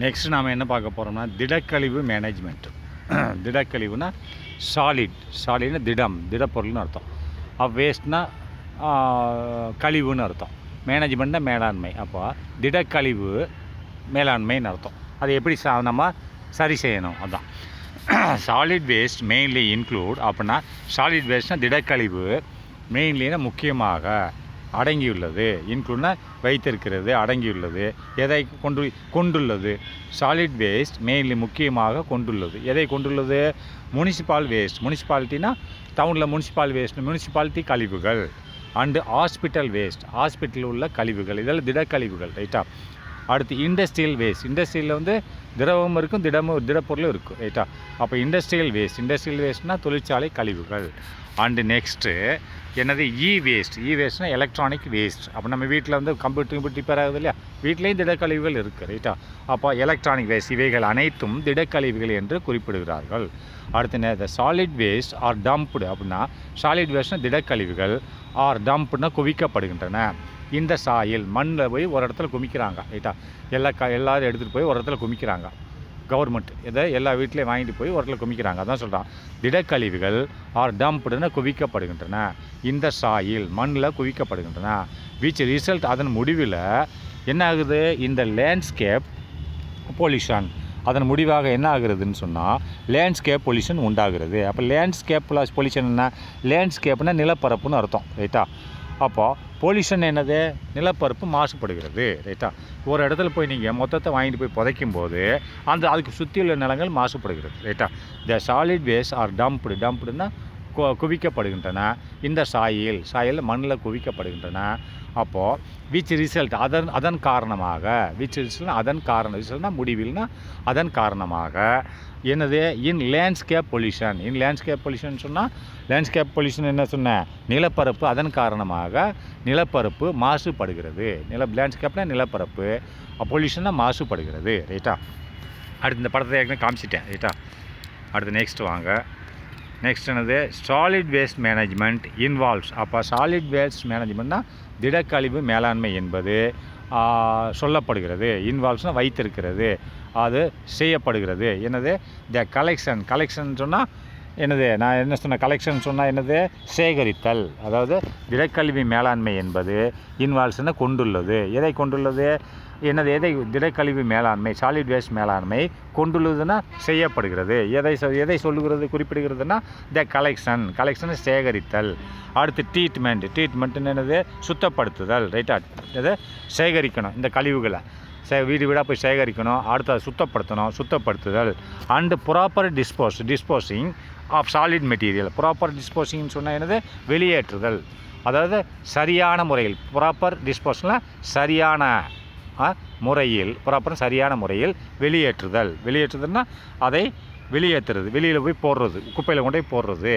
Next நாம் என்ன பார்க்க போகிறோம்னா திடக்கழிவு மேனேஜ்மெண்ட். திடக்கழிவுனா சாலிட்னா திடப்பொருள்னு அர்த்தம். வேஸ்ட்னா கழிவுன்னு அர்த்தம். மேனேஜ்மெண்ட்னா மேலாண்மை. அப்போ திடக்கழிவு மேலாண்மைன்னு அர்த்தம். அது எப்படி நம்ம சரி செய்யணும் அதுதான். சாலிட் வேஸ்ட் மெயின்லி இன்க்ளூட் அப்படின்னா சாலிட் வேஸ்ட்னால் திடக்கழிவு மெயின்லினா முக்கியமாக அடங்கியுள்ளது. இன்க்ளூட்னா வைத்திருக்கிறது, அடங்கியுள்ளது, எதை கொண்டுள்ளது. சாலிட் வேஸ்ட் மெயின்லி முக்கியமாக கொண்டுள்ளது. எதை கொண்டுள்ளது? Municipal waste. முனிசிபாலிட்டினா டவுனில் முனிசிபாலிட்டி கழிவுகள் அண்டு ஹாஸ்பிட்டல் வேஸ்ட். ஹாஸ்பிட்டலில் உள்ள கழிவுகள் இதெல்லாம் திடக்கழிவுகள். ரைட்டா. அடுத்து இண்டஸ்ட்ரியல் வேஸ்ட். இண்டஸ்ட்ரியில் திரவம் இருக்கும், திடப்பொருளும் இருக்கும். ரைட்டா. அப்போ இண்டஸ்ட்ரியல் வேஸ்ட்னால் தொழிற்சாலை கழிவுகள். அண்டு நெக்ஸ்ட்டு என்னது வேஸ்ட்னா எலக்ட்ரானிக் வேஸ்ட். அப்போ நம்ம வீட்டில் கம்ப்யூட்டர் ரிப்பேர் ஆகுது இல்லையா, வீட்லேயும் திடக்கழிவுகள் இருக்குது. ரைட்டா. அப்போ எலக்ட்ரானிக் வேஸ்ட் இவைகள் அனைத்தும் திடக்கழிவுகள் என்று குறிப்பிடுகிறார்கள். அடுத்து சாலிட் வேஸ்ட் ஆர் டம்ப்டு அப்படின்னா சாலிட் வேஸ்ட்னா திடக்கழிவுகள், ஆர் டம்ப்டுனா குவிக்கப்படுகின்றன. இந்த சாயில் மண்ணில் போய் ஒரு இடத்துல குமிக்கிறாங்க. ரைட்டா. எல்லாரும் எடுத்துகிட்டு போய் ஒரு இடத்துல குமிக்கிறாங்க. கவர்மெண்ட் இதை எல்லா வீட்லேயும் வாங்கிட்டு போய் ஒரு இடத்துல குமிக்கிறாங்க. அதான் சொல்கிறான் திடக்கழிவுகள் ஆர் டம்ப்டுன்னு குவிக்கப்படுகின்றன. இந்த சாயில் மண்ணில் குவிக்கப்படுகின்றன. விச் ரிசல்ட் அதன் முடிவில் என்ன ஆகுது? இந்த லேண்ட்ஸ்கேப் பொல்யூஷன். அதன் முடிவாக என்ன ஆகுறதுன்னு சொன்னால் லேண்ட்ஸ்கேப் பொல்யூஷன் உண்டாகிறது. அப்போ லேண்ட்ஸ்கேப் பொல்யூஷன் என்ன? லேண்ட்ஸ்கேப்னா நிலப்பரப்புன்னு அர்த்தம். ரைட்டா. அப்போது பொல்யூஷன் என்னது? நிலப்பரப்பு மாசுபடுகிறது. ரைட்டா. ஒரு இடத்துல போய் நீங்கள் மொத்தத்தை வாங்கிட்டு போய் புதைக்கும் போது அதுக்கு சுற்றியுள்ள நிலங்கள் மாசுபடுகிறது. ரைட்டா. த சாலிட் வேஸ்ட் ஆர் டம்ப்டுன்னா குவிக்கப்படுகின்றன. இந்த சாயில் மண்ணில் குவிக்கப்படுகின்றன. அப்போது விச் ரிசல்ட் அதன் காரணமாக ரிசல்ட்னா முடிவில்னா அதன் காரணமாக என்னது? இன் லேண்ட்ஸ்கேப் பொல்யூஷன் சொன்னால் லேண்ட்ஸ்கேப் பொல்யூஷன் என்ன சொன்னேன்? நிலப்பரப்பு. அதன் காரணமாக நிலப்பரப்பு மாசுபடுகிறது. லேண்ட்ஸ்கேப்னா நிலப்பரப்பு, பொல்யூஷன்னா மாசுபடுகிறது. ரைட்டா. அடுத்து இந்த படத்தை ஏற்கனவே காமிச்சிட்டேன். ரைட்டா. அடுத்து நெக்ஸ்ட் வாங்க. நெக்ஸ்ட் என்னது? Solid waste management involves. அப்போ சாலிட் வேஸ்ட் மேனேஜ்மெண்ட்னா திடக்கழிவு மேலாண்மை என்பது சொல்லப்படுகிறது. இன்வால்வ்ஸ்னால் வைத்திருக்கிறது, அது செய்யப்படுகிறது. என்னது? த கலெக்ஷன் சொன்னால் என்னது? நான் என்ன சொன்னேன்? கலெக்ஷன் சொன்னால் என்னது? சேகரித்தல். அதாவது திடக்கழிவு மேலாண்மை என்பது இன்வால்வ்ஸ்னால் கொண்டுள்ளது. எதை கொண்டுள்ளது? என்னது? திடக்கழிவு மேலாண்மை சாலிட் வேஸ்ட் மேலாண்மை கொண்டுள்ளதுன்னா செய்யப்படுகிறது. எதை சொல்லுகிறது, குறிப்பிடுகிறதுனா த கலெக்ஷன் சேகரித்தல். அடுத்து ட்ரீட்மெண்ட்னு என்னது? சுத்தப்படுத்துதல். ரைட்டா. இதை சேகரிக்கணும், இந்த கழிவுகளை வீடு வீடாக போய் சேகரிக்கணும். அடுத்து அதை சுத்தப்படுத்துதல். And proper disposing of solid material. Proper டிஸ்போசிங்னு சொன்னால் என்னது? வெளியேற்றுதல். அதாவது சரியான முறையில் ப்ராப்பர் டிஸ்போசல்னால் சரியான முறையில் வெளியேற்றுதல்னா அதை வெளியேற்றுறது, வெளியில் போய் போடுறது, குப்பையில் கொண்டு போய் போடுறது.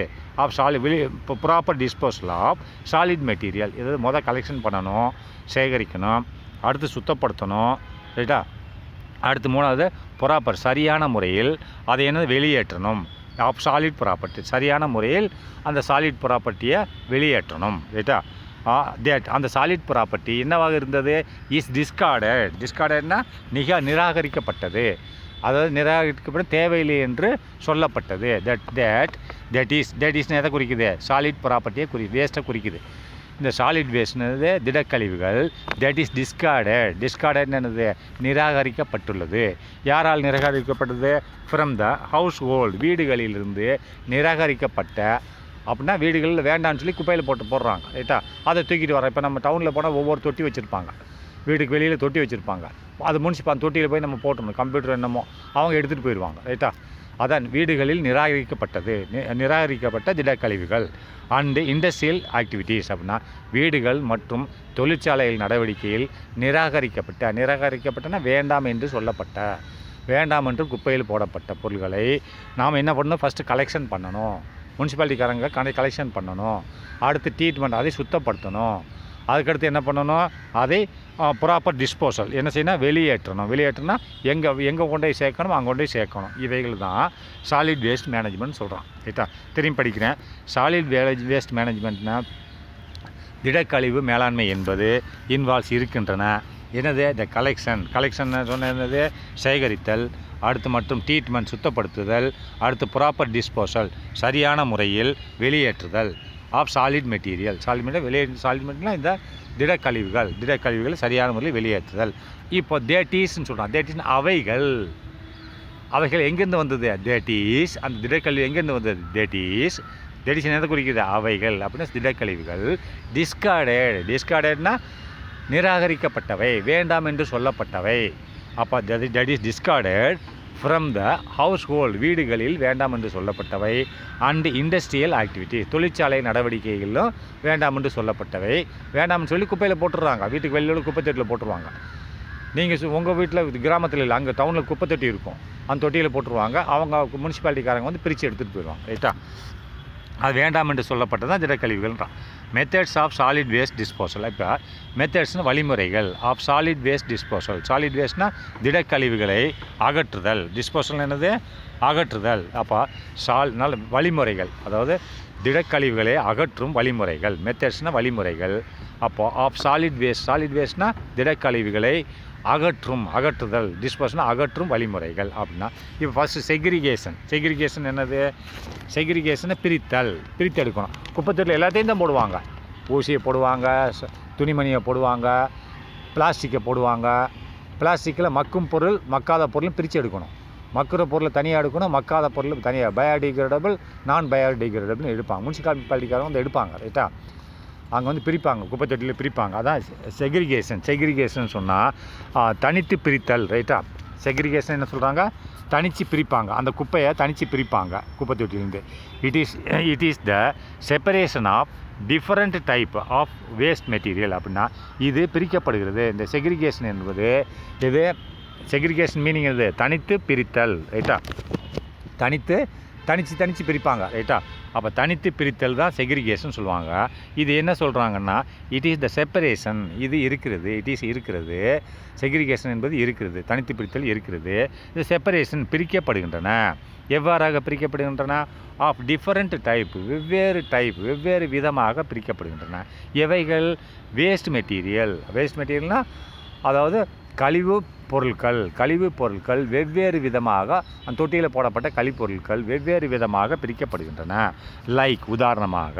Proper disposal of solid material. இது கலெக்ஷன் பண்ணணும், சேகரிக்கணும், அடுத்து சுத்தப்படுத்தணும். ரைட்டா. அடுத்து மூணாவது ப்ராப்பர் சரியான முறையில் அதை வெளியேற்றணும். ஆஃப் சாலிட் ப்ராப்பர்ட்டி சரியான முறையில் அந்த சாலிட் ப்ராப்பர்ட்டியை வெளியேற்றணும். ரைட்டா. அந்த சாலிட் ப்ராப்பர்ட்டி என்னவாக இருந்தது? இஸ் டிஸ்கார்டட்னா நிராகரிக்கப்பட்டது. அதாவது நிராகரிக்கப்பட்ட தேவையில்லை என்று சொல்லப்பட்டது. தட் இஸ் எதை குறிக்குது? சாலிட் ப்ராப்பர்ட்டியை வேஸ்ட்டை குறிக்குது. இந்த சாலிட் வேஸ்ட்னது திடக்கழிவுகள். தட் இஸ் டிஸ்கார்டட் என்னது? நிராகரிக்கப்பட்டுள்ளது. யாரால் நிராகரிக்கப்பட்டது? From the house hold. வீடுகளிலிருந்து நிராகரிக்கப்பட்ட. அப்படின்னா வீடுகளில் வேண்டாம்னு சொல்லி குப்பையில் போடுறாங்க. ரைட்டா. அதை தூக்கிட்டு வரோம். இப்போ நம்ம டவுனில் போனால் ஒவ்வொரு தொட்டி வச்சுருப்பாங்க, வீட்டுக்கு வெளியில் தொட்டி வச்சுருப்பாங்க. அது அந்த தொட்டியில் போய் நம்ம போட்டணும், கம்ப்யூட்டர் என்னமோ அவங்க எடுத்துகிட்டு போயிடுவாங்க. ரைட்டா. அதான் வீடுகளில் நிராகரிக்கப்பட்ட திடக்கழிவுகள். அண்டு இண்டஸ்ட்ரியல் ஆக்டிவிட்டீஸ் அப்படின்னா வீடுகள் மற்றும் தொழிற்சாலைகள் நடவடிக்கையில் நிராகரிக்கப்பட்டனா வேண்டாம் என்று குப்பையில் போடப்பட்ட பொருட்களை நாம் என்ன பண்ணணும்? ஃபஸ்ட்டு கலெக்ஷன் பண்ணணும். முனிசிபாலிட்டிக்காரங்க கலெக்ஷன் பண்ணணும். அடுத்து ட்ரீட்மெண்ட், அதை சுத்தப்படுத்தணும். அதுக்கடுத்து என்ன பண்ணணும்? அதை ப்ராப்பர் டிஸ்போசல் என்ன செய்யணும்? வெளியேற்றணும்னா எங்கே கொண்டு போய் சேர்க்கணும், அங்கே கொண்டு போய் சேர்க்கணும். இவைகள் தான் சாலிட் வேஸ்ட் மேனேஜ்மெண்ட் சொல்கிறான். ரைட்டா. திரும்பி படிக்கிறேன். சாலிட் வேஸ்ட் மேனேஜ்மெண்ட்னா திடக்கழிவு மேலாண்மை என்பது இன்வால்வ்ஸ் இருக்கின்றன. என்னது த கலெக்ஷன் சொன்னது சேகரித்தல், அடுத்து மற்றும் ட்ரீட்மெண்ட் சுத்தப்படுத்துதல், அடுத்து ப்ராப்பர் டிஸ்போசல் சரியான முறையில் வெளியேற்றுதல் of solid material. Solid material இந்த திடக்கழிவுகள் சரியான முறையில் வெளியேற்றுதல். இப்போ தேட்டீஸ்ன்னு சொல்கிறான். தேட்டீஸ் அவைகள் எங்கேருந்து வந்தது? தேட்டீஸ். அந்த திடக்கழிவு எங்கேருந்து வந்தது? தேட்டீஸ் எதை குறிக்கிறது? அவைகள் அப்படின்னா திடக்கழிவுகள். டிஸ்கார்டட்னா நிராகரிக்கப்பட்டவை, வேண்டாம் என்று சொல்லப்பட்டவை. அப்போ that is discarded from the house hold, வீடுகளில் வேண்டாம் என்று சொல்லப்பட்டவை. அண்ட் இண்டஸ்ட்ரியல் ஆக்டிவிட்டி, தொழிற்சாலை நடவடிக்கைகளிலும் வேண்டாம் என்று சொல்லப்பட்டவை. வேண்டாம்னு சொல்லி குப்பையில் போட்டுடுறாங்க, வீட்டுக்கு வெளியில் குப்பை தொட்டியில் போட்டுருவாங்க. நீங்கள் உங்கள் வீட்டில் கிராமத்தில் இல்லை, அங்கே டவுனில் குப்பை தொட்டி இருக்கும், அந்த தொட்டியில் போட்டுருவாங்க. அவங்க முனிசிபாலிட்டிக்காரங்க வந்து பிரித்து எடுத்துகிட்டு போயிடுவாங்க. ரைட்டா? அது வேண்டாம் என்று சொல்லப்பட்டது தான் திடக்கழிவுகள்ன்றான். Methods of solid waste disposal. இப்போ மெத்தட்ஸ்னு வழிமுறைகள் of solid waste disposal. Solid வேஸ்ட்னால் திடக்கழிவுகளை அகற்றுதல். டிஸ்போசல் என்னது? அகற்றுதல். அப்போ வழிமுறைகள், அதாவது திடக்கழிவுகளை அகற்றும் வழிமுறைகள். மெத்தட்ஸ்னால் வழிமுறைகள். அப்போது ஆஃப் சாலிட் வேஸ்ட்னால் திடக்கழிவுகளை அகற்றுதல். டிஸ்போசல்னா அகற்றும் வழிமுறைகள் அப்படின்னா. இப்போ ஃபஸ்ட்டு செக்ரிகேஷன் என்னது? செக்ரிகேஷனை பிரித்து எடுக்கணும். குப்பைத்தொட்டில் எல்லாத்தையும் தான் போடுவாங்க. ஊசியை போடுவாங்க, துணிமணியை போடுவாங்க, பிளாஸ்டிக்கை போடுவாங்க. பிளாஸ்டிக்கில் மக்கும் பொருள் மக்காத பொருளும் பிரித்து எடுக்கணும். மக்குற பொருளை தனியாக எடுக்கணும், மக்காத பொருள் தனியாக. பயோடிகிரேடபிள், நான் பயோடிகிரேடபிள்னு எடுப்பாங்க. முனிசிபாலிட்டிக்காரங்க வந்து எடுப்பாங்க. ரைட்டா? அங்கே வந்து பிரிப்பாங்க, குப்பை தொட்டியில் பிரிப்பாங்க. அதான் செக்ரிகேஷன் சொன்னால் தனித்து பிரித்தல். ரைட்டா? செக்ரிகேஷன் என்ன சொல்கிறாங்க? தனித்து பிரிப்பாங்க, அந்த குப்பையை தனித்து பிரிப்பாங்க குப்பை தொட்டிலேருந்து. It is the separation of different type of waste material அப்படின்னா இது பிரிக்கப்படுகிறது. இந்த செக்ரிகேஷன் என்பது இது செக்ரிகேஷன் மீனிங் இது தனித்து பிரித்தல். ரைட்டா? தனித்து பிரிப்பாங்க. ரைட்டா? அப்போ தனித்து பிரித்தல் தான் செக்ரிகேஷன் சொல்லுவாங்க. இது என்ன சொல்கிறாங்கன்னா இட் இஸ் த செப்பரேஷன். இது இருக்கிறது. செக்ரிகேஷன் என்பது இருக்கிறது, தனித்து பிரித்தல் இருக்கிறது. இது செப்பரேஷன் பிரிக்கப்படுகின்றன. எவ்வாறாக பிரிக்கப்படுகின்றன? ஆஃப் டிஃபரண்ட் டைப், வெவ்வேறு விதமாக பிரிக்கப்படுகின்றன. எவைகள்? வேஸ்ட் மெட்டீரியல்னால் அதாவது கழிவு பொருட்கள் வெவ்வேறு விதமாக, அந்த தொட்டியில் போடப்பட்ட கழிப்பொருட்கள் வெவ்வேறு விதமாக பிரிக்கப்படுகின்றன. லைக் உதாரணமாக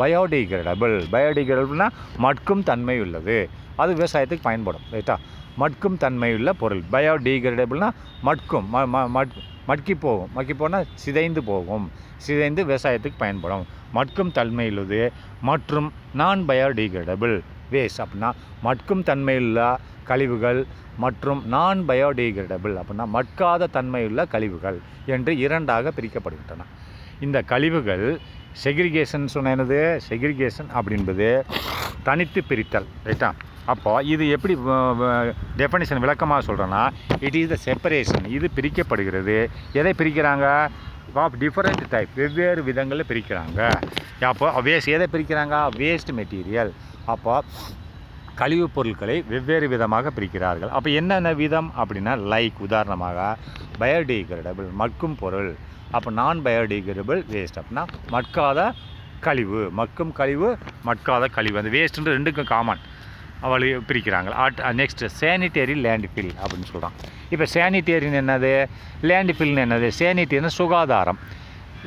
பயோடிகிரேடபிள்னால் மட்கும் தன்மை உள்ளது, அது விவசாயத்துக்கு பயன்படும். ரைட்டா? மட்கும் தன்மையுள்ள பொருள். பயோடிகிரேடபிள்னால் மட்கி போனால் சிதைந்து விவசாயத்துக்கு பயன்படும். மட்கும் தன்மையுள்ளது. மற்றும் நான் பயோடிகிரேடபிள் வேஸ்ட் அப்படின்னா மட்கும் தன்மையுள்ள கழிவுகள் மற்றும் நான் பயோடிகிரேடபிள் அப்படின்னா மட்காத தன்மையுள்ள கழிவுகள் என்று இரண்டாக பிரிக்கப்படுகின்றன. இந்த கழிவுகள் செக்ரிகேஷன் அப்படின்பது தனித்து பிரித்தல். ரைட்டா? அப்போ இது எப்படி டெஃபனிஷன் விளக்கமாக சொல்கிறேன்னா இட் இஸ் த செப்பரேஷன். இது பிரிக்கப்படுகிறது. எதை பிரிக்கிறாங்க? ஆஃப் டிஃபரண்ட் டைப், வெவ்வேறு விதங்களில் பிரிக்கிறாங்க. அப்போ எதை பிரிக்கிறாங்க? Waste material. அப்போ கழிவுப் பொருட்களை வெவ்வேறு விதமாக பிரிக்கிறார்கள். அப்போ என்னென்ன விதம் அப்படின்னா லைக் உதாரணமாக பயோடிகிரேடபிள் மட்கும் பொருள். அப்போ நான் பயோடிகிரேடபிள் வேஸ்ட் அப்படின்னா மட்காத கழிவு. மட்காத கழிவு. அந்த வேஸ்ட்டுன்ற ரெண்டுக்கும் காமன் பிரிக்கிறாங்க. நெக்ஸ்ட் சானிட்டரி லேண்ட்ஃபில் அப்படின்னு சொல்கிறான். இப்போ சானிட்டரின்னு என்னது? லேண்ட்ஃபில்னு என்னது? சானிட்டரின்னு சுகாதாரம்.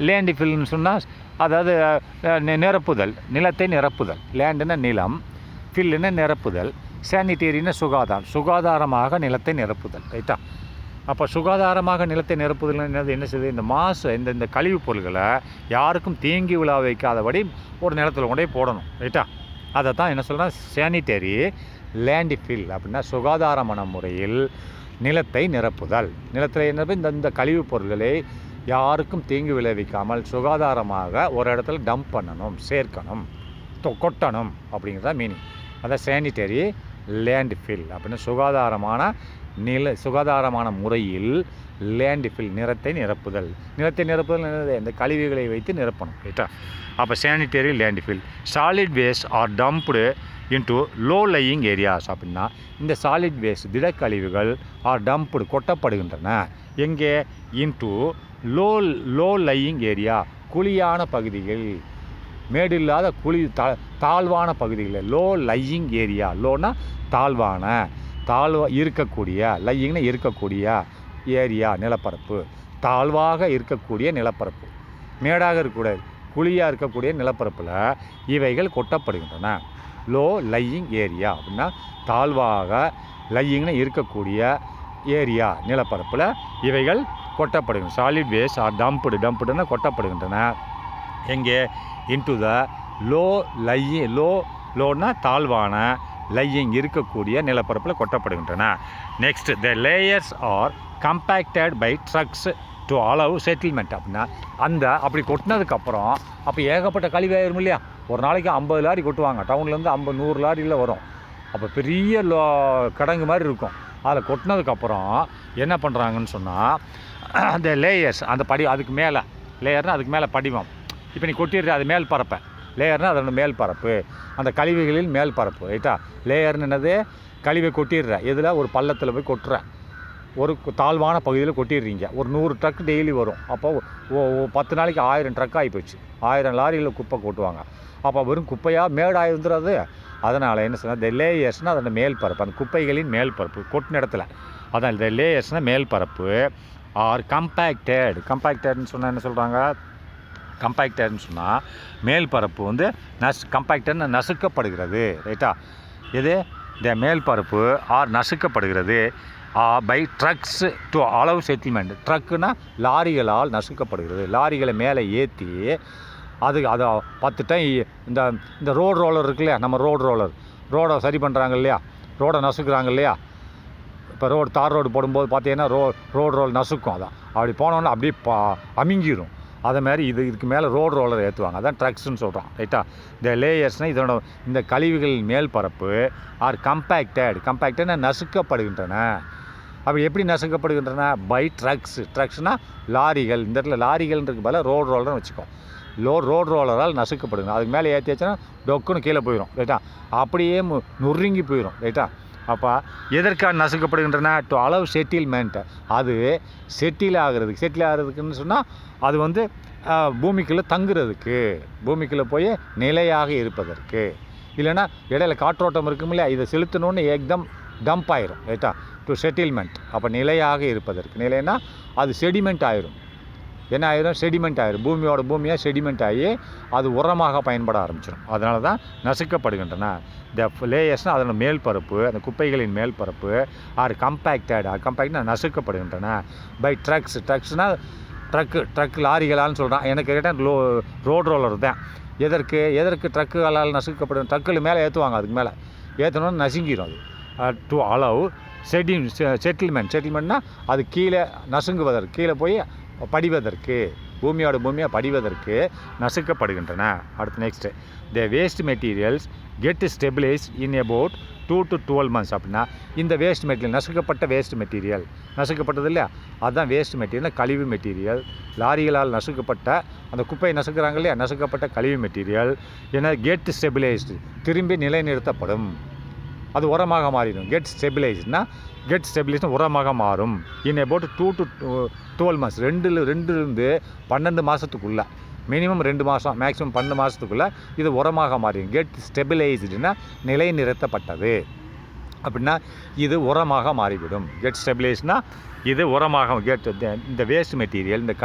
லேண்ட்ஃபில்னு சொன்னால் அதாவது நிரப்புதல், நிலத்தை நிரப்புதல். லேண்டுன்னா நிலம், ஃபில்லுன்னு நிரப்புதல், சானிட்டரின்னு சுகாதாரமாக நிலத்தை நிரப்புதல். ரைட்டா? அப்போ சுகாதாரமாக நிலத்தை நிரப்புதல் என்ன செய்யுது? இந்த இந்த கழிவுப் பொருள்களை யாருக்கும் தீங்கி விழா வைக்காதபடி ஒரு நிலத்தில் கொண்டே போடணும். ரைட்டா? அதை தான் என்ன சொல்கிறேன்? சானிட்டரி லேண்ட்ஃபில் அப்படின்னா சுகாதாரமான முறையில் நிலத்தை நிரப்புதல். நிலத்தில் என்ன? இந்த கழிவுப் பொருள்களை யாருக்கும் தீங்கு விளைவிக்காமல் சுகாதாரமாக ஒரு இடத்துல டம்ப் பண்ணணும், சேர்க்கணும், கொட்டணும் அப்படிங்கிறத மீனிங். அதான் சானிட்டரி லேண்ட்ஃபில் அப்படின்னு சுகாதாரமான முறையில் லேண்ட்ஃபில் நிலத்தை நிரப்புதல். இந்த கழிவுகளை வைத்து நிரப்பணும். ரைட்டா? அப்போ sanitary landfill. Solid waste are dumped into low lying areas அப்படின்னா இந்த சாலிட் வேஸ்ட் திடக்கழிவுகள் ஆர் டம்ப்டு கொட்டப்படுகின்றன. எங்கே? இன்டு லோ லையிங் ஏரியா, குழியான பகுதிகள், மேடு இல்லாத தாழ்வான பகுதிகளில். லோ லையிங் ஏரியா, லோனா தாழ்வான, லையிங்னா இருக்கக்கூடிய ஏரியா நிலப்பரப்பு, தாழ்வாக இருக்கக்கூடிய நிலப்பரப்பு, மேடாக இருக்கக்கூடாது, குழியாக இருக்கக்கூடிய நிலப்பரப்பில் இவைகள் கொட்டப்படுகின்றன. லோ லையிங் ஏரியா அப்படின்னா தாழ்வாக, லையிங்னா இருக்கக்கூடிய ஏரியா நிலப்பரப்பில் இவைகள் கொட்டப்படுகின்றன. சாலிட் வேஸ்ட் ஆர் டம்ப்டுன்னா கொட்டப்படுகின்றன. எங்கே? இன்டு த லோன்னா தாழ்வான, லையிங் இருக்கக்கூடிய நிலப்பரப்பில் கொட்டப்படுகின்றன. Next, the layers are compacted by trucks to allow settlement. அப்படின்னா அப்படி கொட்டினதுக்கப்புறம் அப்போ ஏகப்பட்ட கழிவாயிரும் இல்லையா? ஒரு நாளைக்கு 50 லாரி கொட்டுவாங்க. டவுன்லேருந்து 100 லாரியில் வரும். அப்போ பெரிய கடங்கு மாதிரி இருக்கும். அதில் கொட்டினதுக்கப்புறம் என்ன பண்ணுறாங்கன்னு சொன்னால், அந்த லேயர்ஸ், அந்த அதுக்கு மேலே லேயர்னால் அதுக்கு மேலே படிவம். இப்போ நீ கொட்டிடுற அது மேல் பரப்பை, லேயர்னால் அதோட மேல் பரப்பு, அந்த கழிவுகளில் மேல் பரப்பு, ரைட்டா? லேயர்னு என்னது? கழிவை கொட்டிடுற இதில் ஒரு பள்ளத்தில் போய் கொட்டுற, ஒரு தாழ்வான பகுதியில் கொட்டிடுறீங்க. ஒரு 100 ட்ரக் டெய்லி வரும். அப்போ 10 நாளைக்கு 1000 ட்ரக் ஆகிப்போச்சு. 1000 லாரியில் குப்பை கொட்டுவாங்க. அப்போ வெறும் குப்பையாக மேடாக இருந்துறது. அதனால் என்ன சொன்னால், த லேயர்ஸ்னால் அதோட மேல் பரப்பு, அந்த குப்பைகளின் மேல் பரப்பு கொட்டின இடத்துல, அதான் த லேயர்ஸ்னால் மேல் பரப்பு. ஆர் கம்பேக்டட்னு சொன்னால் என்ன சொல்கிறாங்க? கம்பேக்டட்னு சொன்னால் மேல் பரப்பு வந்து கம்பேக்டட்னு நசுக்கப்படுகிறது, ரைட்டா? இது த மேல் பரப்பு ஆர் நசுக்கப்படுகிறது by trucks to allow settlement. ட்ரக்குன்னா லாரிகளால் நசுக்கப்படுகிறது. லாரிகளை மேலே ஏற்றி அதை 10 டைம் இந்த ரோலர் இருக்கு இல்லையா? நம்ம ரோடை சரி பண்ணுறாங்க இல்லையா? ரோடை நசுக்கிறாங்க இல்லையா? இப்போ தார் ரோடு போடும்போது பார்த்தீங்கன்னா ரோல் நசுக்கும். அதான் அப்படி போனோன்னா அப்படியே அமுங்கிடும். அதை மாதிரி இதுக்கு மேலே ரோலர் ஏற்றுவாங்க. அதான் ட்ரக்ஸ்ன்னு சொல்கிறான், ரைட்டா? இந்த லேயர்ஸ்னால் இதோட இந்த கழிவுகளின் மேல் பரப்பு ஆர் கம்பேக்டட்னா நசுக்கப்படுகின்றன. அப்படி எப்படி நசுக்கப்படுகின்றன? பை ட்ரக்ஸ்னால் லாரிகள். இந்த இடத்துல லாரிகள்ன்றதுக்கு பதிலாக ரோலர்னு வச்சுக்கோ. ரோலரால் நசுக்கப்படுங்க. அதுக்கு மேலே ஏற்றியாச்சுன்னா டொக்குன்னு கீழே போயிடும், ரைட்டா? அப்படியே நொறுங்கி போயிடும், ரைட்டா? அப்போ எதற்காக நசுக்கப்படுகின்றன? To allow settlement. அது செட்டில் ஆகிறதுக்குன்னு சொன்னால் அது வந்து பூமிக்குள்ளே தங்குறதுக்கு, பூமிக்குள்ளே போய் நிலையாக இருப்பதற்கு. இல்லைன்னா இடையில காற்றோட்டம் இருக்கும் இல்லையா? இதை செலுத்தணுன்னு ஏக்தம் டம்ப் ஆயிரும், ரைட்டா? To settlement. அப்போ நிலையாக இருப்பதற்கு. நிலைன்னா அது செடிமெண்ட் ஆயிரும். என்ன ஆயிரும்? செடிமெண்ட் ஆயிரும். பூமியாக செடிமெண்ட் ஆகி அது உரமாக பயன்பட ஆரம்பிச்சிடும். அதனால தான் நசுக்கப்படுகின்றன. த லேயர்ஸ்னால் அதோட மேல் பரப்பு, அந்த குப்பைகளின் மேல் பரப்பு ஆர் கம்பேக்ட்னா நசுக்கப்படுகின்றன பை ட்ரக்ஸ்னால் ட்ரக் லாரிகளால்னு சொல்கிறான். எனக்கு கேட்டால் ரோலர் தான். எதற்கு ட்ரக்குகளால் நசுக்கப்படும்? ட்ரக்கில் மேலே ஏற்றுவாங்க. அதுக்கு மேலே ஏற்றணும்னு நசுங்கிடும் அது. டு அலவ் செட்டில்மெண்ட்னா அது கீழே நசுங்குவதற்கு, கீழே போய் படிவதற்கு, பூமியாக படிவதற்கு நசுக்கப்படுகின்றன. அடுத்து next, the waste materials get stabilise in about 2 to 12 months. அப்படின்னா இந்த வேஸ்ட் மெட்டீரியல், நசுக்கப்பட்ட வேஸ்ட் மெட்டீரியல், நசுக்கப்பட்டது இல்லையா? அதுதான் வேஸ்ட் மெட்டீரியல், கழிவு மெட்டீரியல். லாரிகளால் நசுக்கப்பட்ட அந்த குப்பையை நசுக்கிறாங்க இல்லையா? நசுக்கப்பட்ட கழிவு மெட்டீரியல் ஏன்னா கெட் ஸ்டெபிளைஸ்டு, திரும்பி நிலைநிறுத்தப்படும். அது உரமாக மாறிடும். கெட் ஸ்டெபிளைஸ்னா உரமாக மாறும். In about 2 to 12 months. 2லேருந்து 12 மாதத்துக்குள்ளே, மினிமம் 2 மாதம், மேக்ஸிமம் 12 மாதத்துக்குள்ளே இது உரமாக மாறிடும். கெட் ஸ்டெபிளைஸ்டுனா நிலைநிறுத்தப்பட்டது அப்படின்னா இது உரமாக மாறிவிடும். கெட் ஸ்டெபிளைஸ்னால் இது உரமாக, இந்த வேஸ்ட் மெட்டீரியல், இந்த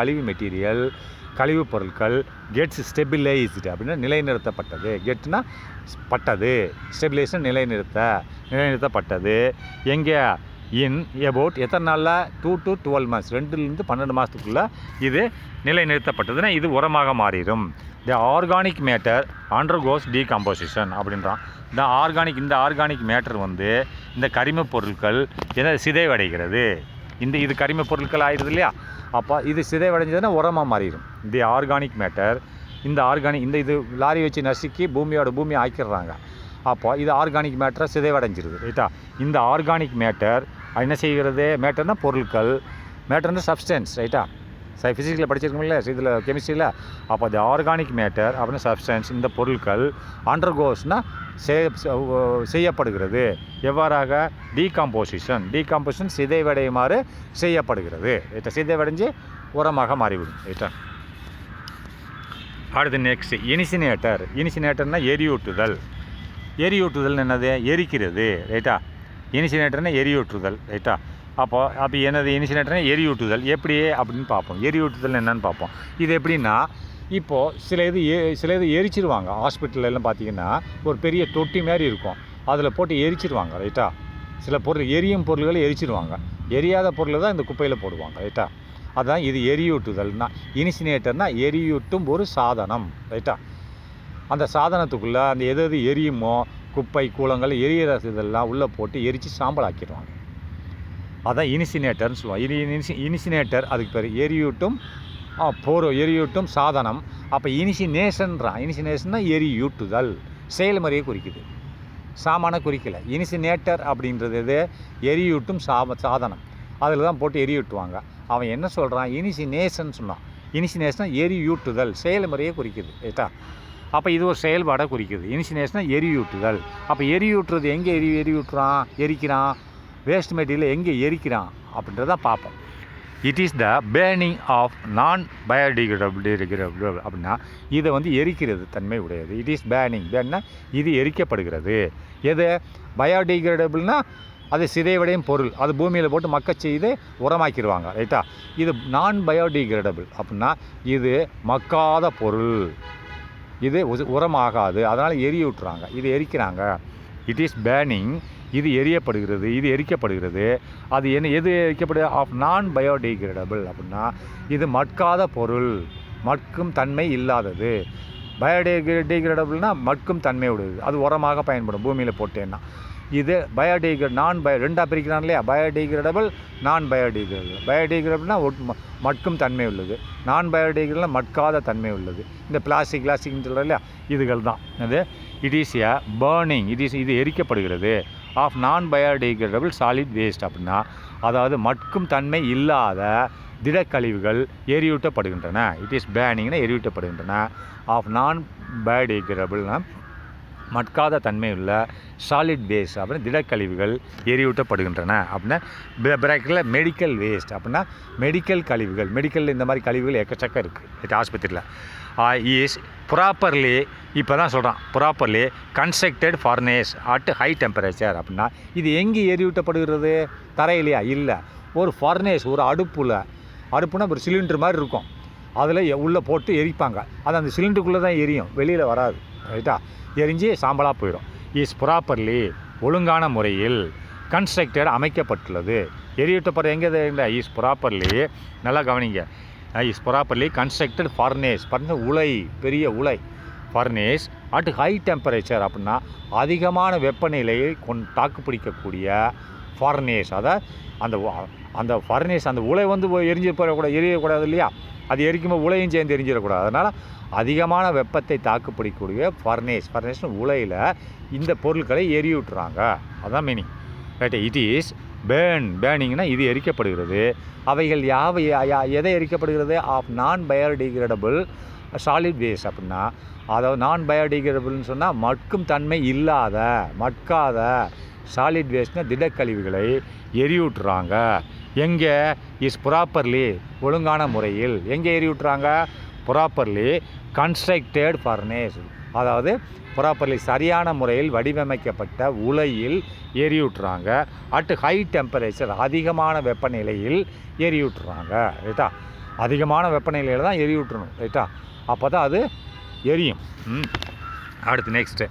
கழிவுப் பொருட்கள் கெட்ஸ் ஸ்டெபிளைஸ்டு அப்படின்னா நிலைநிறுத்தப்பட்டது. கெட்னா பட்டது, ஸ்டெபிளைஸ்னா நிலைநிறுத்தப்பட்டது. எங்கே? இன் அபவுட் எத்தனை நாளில்? 2 to 12 months. 2லேருந்து 12 மாதத்துக்குள்ளே இது நிலைநிறுத்தப்பட்டதுன்னா இது உரமாக மாறிடும். த ஆர்கானிக் மேட்டர் அண்டர்கோஸ் டீகம்போசிஷன் அப்படின்றான். இந்த ஆர்கானிக் மேட்டர் வந்து இந்த கரிமப் பொருட்கள் சிதைவடைகிறது. இது கரிமப் பொருட்கள் ஆயிடுது இல்லையா? அப்போ இது சிதைவடைஞ்சதுன்னா உரமாக மாறிடும். தி ஆர்கானிக் மேட்டர், இது லாரி வச்சு நசுக்கி பூமி ஆக்கிடுறாங்க. அப்போ இது ஆர்கானிக் மேட்டரை சிதைவடைஞ்சிருது, ரைட்டா? இந்த ஆர்கானிக் மேட்டர் என்ன செய்கிறது? மேட்டர்னா பொருட்கள், மேட்டர்னா சப்ஸ்டன்ஸ், ரைட்டா? ஃபிசிக்ஸில் படிச்சிருக்கோம்ல, இதில் கெமிஸ்ட்ரியில். அப்போ அது ஆர்கானிக் மேட்டர் அப்படின்னா சப்ஸ்டன்ஸ், இந்த பொருட்கள் அண்டர்கோஸ்னால் செய்யப்படுகிறது. எவ்வாறாக? டீகாம்போசிஷன் சிதைவடையுமாறு செய்யப்படுகிறது, ரைட்டா? சிதைவடைஞ்சு உரமாக மாறிவிடும், ரைட்டா? அடுத்து நெக்ஸ்ட், இனிசினேட்டர்னா எரியூட்டுதல் என்னது? எரிக்கிறது, ரைட்டா? இனிஷினேட்டர்னா எரியூற்றுதல், ரைட்டா? அப்போ என்னது இனிஷினேட்டர்னா எரியூட்டுதல். எப்படி அப்படின்னு பார்ப்போம். எரியூட்டுதல் என்னன்னு பார்ப்போம். இது எப்படின்னா, இப்போது சில இது எரிச்சிருவாங்க. ஹாஸ்பிட்டல்லாம் பார்த்தீங்கன்னா ஒரு பெரிய தொட்டி மாதிரி இருக்கும், அதில் போட்டு எரிச்சிருவாங்க, ரைட்டா? சில பொருள் எரியும் பொருள்களை எரிச்சிருவாங்க. எரியாத பொருளை தான் இந்த குப்பையில் போடுவாங்க, ரைட்டா? அதான் இது எரியூட்டுதல்னா. இனிஷினேட்டர்னால் எரியூட்டும் ஒரு சாதனம், ரைட்டா? அந்த சாதனத்துக்குள்ளே அந்த எது எரியுமோ குப்பை கூலங்கள் எரியிற இதெல்லாம் உள்ளே போட்டு எரித்து சாம்பல் ஆக்கிடுவாங்க. அதான் இனிஷினேட்டர்னு சொல்லுவாங்க. இது இனிஷினேட்டர், அதுக்கு பேர் எரியூட்டும் எரியூட்டும் சாதனம். அப்போ இனிஷினேஷன்னா எரியூட்டுதல், செயல்முறையை குறிக்குது, சாமான குறிக்கலை. இனிஷினேட்டர் அப்படின்றது எரியூட்டும் சாதனம், அதில் தான் போட்டு எரியூட்டுவாங்க. அவன் என்ன சொல்கிறான்? இனிஷினேஷன் சொன்னான். இனிஷினேஷன் எரியூட்டுதல், செயல்முறையை குறிக்குது, ரைட்டா? அப்போ இது ஒரு செயல்பாடை குறிக்குது. இனிஷினேஷன் எரியூட்டுதல். அப்போ எரியூட்டுறது எங்கே எரிக்கிறான் வேஸ்ட் மெட்டீரியல் எங்கே எரிக்கிறான் அப்படின்றத பார்ப்போம். It is the burning of non biodegradable அப்படின்னா இதை எரிக்கிறது தன்மை உடையது. இட் இஸ் பேர்னிங்னா இது எரிக்கப்படுகிறது. எது பயோடிகிரேடபிள்னா அது சிதைவடையும் பொருள், அது பூமியில் போட்டு மக்க செய்து உரமாக்கிடுவாங்க, ரைட்டா? இது நான் பயோடிகிரேடபிள் அப்படின்னா இது மக்காத பொருள், இது உரமாகாது, அதனால் எரியூட்டுறாங்க, இது எரிக்கிறாங்க. இட் இஸ் பேர்னிங், இது எரிக்கப்படுகிறது. அது எது எரிக்கப்படுது? ஆஃப் நான் பயோடிகிரேடபிள் அப்படின்னா இது மட்காத பொருள், மட்கும் தன்மை இல்லாதது. பயோடிகிரேடபிள்னா மட்கும் தன்மை உடையது, அது உரமாக பயன்படும் பூமியில் போட்டேன்னா. இது ரெண்டாக பிரிக்கிறான் இல்லையா? பயோடிகிரேடபிள், நான் பயோடிகிரேடபிள். பயோடிகிரேடபிள்னா மட்கும் தன்மை உள்ளது, நான் பயோடிகிரேடபிள்னா மட்காத தன்மை உள்ளது. இந்த பிளாஸ்டிக்னு சொல்கிறோம் இல்லையா, இதுகள் தான் அது. இட் இஸ் எ பேர்னிங், இது எரிக்கப்படுகிறது of non biodegradable solid waste அப்படின்னா அதாவது மட்கும் தன்மை இல்லாத திடக்கழிவுகள் எரியூட்டப்படுகின்றன. இட் இஸ் பேர்னிங்னா எரியூட்டப்படுகின்றன. ஆஃப் நான் பயோடிகிரேடபிள்னா மட்காத தன்மை உள்ள சாலிட் வேஸ்ட் அப்படின்னா திடக்கழிவுகள் எரியூட்டப்படுகின்றன. அப்படின்னா பிராக்கெட்டில் மெடிக்கல் வேஸ்ட் அப்படின்னா மெடிக்கல் கழிவுகள். மெடிக்கல் இந்த மாதிரி கழிவுகள் எக்கச்சக்கம் இருக்குது ஆஸ்பத்திரியில். இஸ் ப்ராப்பர்லி, இப்போ தான் சொல்கிறான், properly constructed furnace at high temperature அப்படின்னா இது எங்கே எரியூட்டப்படுகிறது? தரையிலையா? இல்லை, ஒரு ஃபர்னேஸ், ஒரு அடுப்புனா ஒரு சிலிண்டர் மாதிரி இருக்கும், அதில் உள்ளே போட்டு எரிப்பாங்க. அது அந்த சிலிண்டருக்குள்ளே தான் எரியும், வெளியில் வராது, ரைட்டா? எரிஞ்சு சாம்பலாக போயிடும். இஸ் ப்ராப்பர்லி, ஒழுங்கான முறையில் கன்ஸ்ட்ரக்டட், அமைக்கப்பட்டுள்ளது. எரியூட்டப்படுற எங்கே? இஸ் ப்ராப்பர்லி, நல்லா கவனிங்க, இஸ் ப்ராப்பர்லி கன்ஸ்ட்ரக்டட் ஃபர்னேஸ், உலை, பெரிய உலை, ஃபர்னேஸ் அட் ஹை டெம்பரேச்சர் அப்படின்னா அதிகமான வெப்பநிலையை தாக்குப்பிடிக்கக்கூடிய ஃபர்னேஸ். அந்த ஃபர்னேஸ், அந்த உலை எரிஞ்சு எரியக்கூடாது இல்லையா? அது எரிக்கும்போது உலையும் சேர்ந்து எரிஞ்சிடக்கூடாது. அதனால் அதிகமான வெப்பத்தை தாக்குப்பிடிக்கக்கூடிய ஃபர்னேஸ்னு உலையில் இந்த பொருட்களை எரியூட்டுறாங்க, அதுதான் மீனிங், ரைட்? இட் இஸ் பேர்னிங்னா இது எரிக்கப்படுகிறது. அவைகள் எதை எரிக்கப்படுகிறது? Of non biodegradable solid waste அப்படின்னா அதாவது நான் பயோடிகிரேடபிள்னு சொன்னால் மட்கும் தன்மை இல்லாத, மட்காத சாலிட் வேஸ்ட்னா திடக்கழிவுகளை எரியூட்டுறாங்க. எங்கே? இஸ் ப்ராப்பர்லி, ஒழுங்கான முறையில். எங்கே எரியூட்டுறாங்க? ப்ராப்பர்லி கன்ஸ்ட்ரக்டட் ஃபர்னேஸ், அதாவது ப்ராப்பர்லி சரியான முறையில் வடிவமைக்கப்பட்ட உலையில் எரியூட்டுறாங்க. அட் ஹை டெம்பரேச்சர், அதிகமான வெப்பநிலையில் எரியூட்டுறாங்க, ரைட்டா? அதிகமான வெப்பநிலையில் தான் எரியூட்டணும், ரைட்டா? அப்போ தான் அது எரியும். அடுத்து நெக்ஸ்ட்டு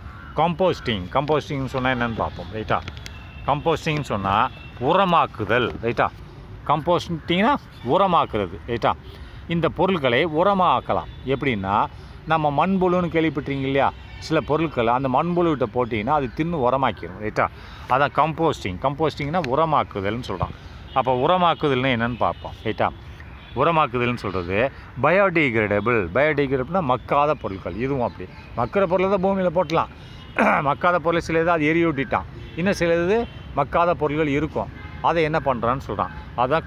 கம்போஸ்டிங்னு சொன்னால் என்னென்னு பார்ப்போம், ரைட்டா? கம்போஸ்டிங்னு சொன்னால் உரமாக்குதல், ரைட்டா? கம்போஸ்டிங்னா உரமாக்குறது, ரைட்டா? இந்த பொருட்களை உரமாக்கலாம். எப்படின்னா நம்ம மண்புழுன்னு கேள்விப்பட்டீங்க இல்லையா? சில பொருட்கள் அந்த மண்புழுக்கிட்ட போட்டிங்கன்னா அது தின்னு உரமாக்கிடும், ரைட்டா? அதான் கம்போஸ்டிங்னா உரமாக்குதல்னு சொல்கிறான். அப்போ உரமாக்குதல்னு என்னென்னு பார்ப்போம், ரைட்டா? உரமாக்குதல்னு சொல்கிறது பயோடிகிரேடபிள்னா மக்காத பொருட்கள். இதுவும் அப்படி மக்கிற பொருளை தான் பூமியில் போட்டலாம். மக்காத பொருளை சில இது அது எரியூட்டிட்டான், இன்னும் சில இது மக்காத பொருட்கள் இருக்கும், அதை என்ன பண்ணுறான்னு சொல்கிறான். அதான்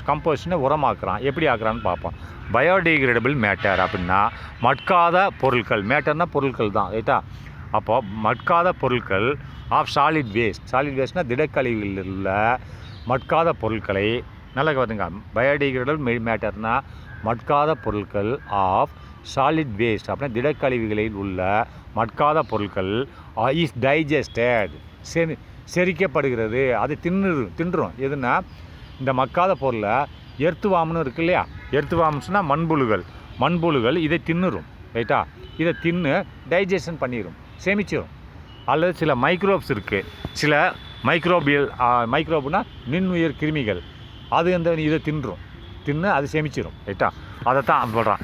கம்போஸ்ட்னு உரமாக்குறான். எப்படி ஆக்குறான்னு பார்ப்போம். பயோடிகிரேடபிள் மேட்டர் அப்படின்னா மட்காத பொருட்கள், மேட்டர்னா பொருட்கள் தான், ரைட்டா? அப்போ மட்காத பொருட்கள் ஆஃப் சாலிட் வேஸ்ட்னா திடக்கழிவுகளில் உள்ள மட்காத பொருட்களை நல்லா பார்த்துங்க. பயோடிகிரேடபிள் மேட்டர்னா மட்காத பொருட்கள் ஆஃப் சாலிட் வேஸ்ட் அப்படின்னா திடக்கழிவுகளில் உள்ள மட்காத பொருட்கள் இஸ் டைஜஸ்டட், செரிக்கப்படுகிறது. அது தின்றும். எதுனா இந்த மக்காத பொருளை எர்த்துவாம்னு இருக்கு இல்லையா, எர்த்துவாம்ஸ்னால் மண்புழுகள் இதை தின்னுரும். ரைட்டா, இதை தின்னு டைஜஷன் பண்ணிடும், சேமிச்சிடும். அல்லது சில மைக்ரோப்ஸ் இருக்குது, சில மைக்ரோப்னா நுண்ணுயிர் கிருமிகள், அது இதை தின்னு அது சேமிச்சிடும். ரைட்டா, அதை தான் சொல்கிறான்.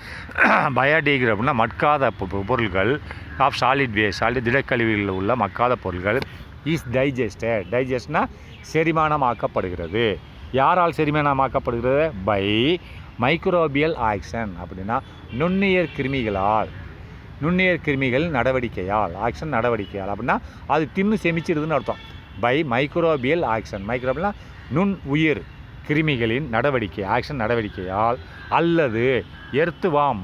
பயோடிகிரேடபிள்னா மட்காத பொருட்கள் ஆஃப் சாலிட் வேஸ்ட், திடக்கழிவுகளில் உள்ள மக்காத பொருட்கள் இஸ் டைஜஸ்ட்னா செரிமானமாக்கப்படுகிறது. யாரால் செரிமானமாக்கப்படுகிறது? பை மைக்ரோபியல் ஆக்ஷன், அப்படின்னா நுண்ணுயிர் கிருமிகள் நடவடிக்கையால், அப்படின்னா அது தின்னு செமிச்சிருதுன்னு அர்த்தம். பை மைக்ரோபியல் ஆக்ஷன், மைக்ரோபியல்னா நுண் உயிர் கிருமிகளின் நடவடிக்கையால், அல்லது எர்த்துவாம்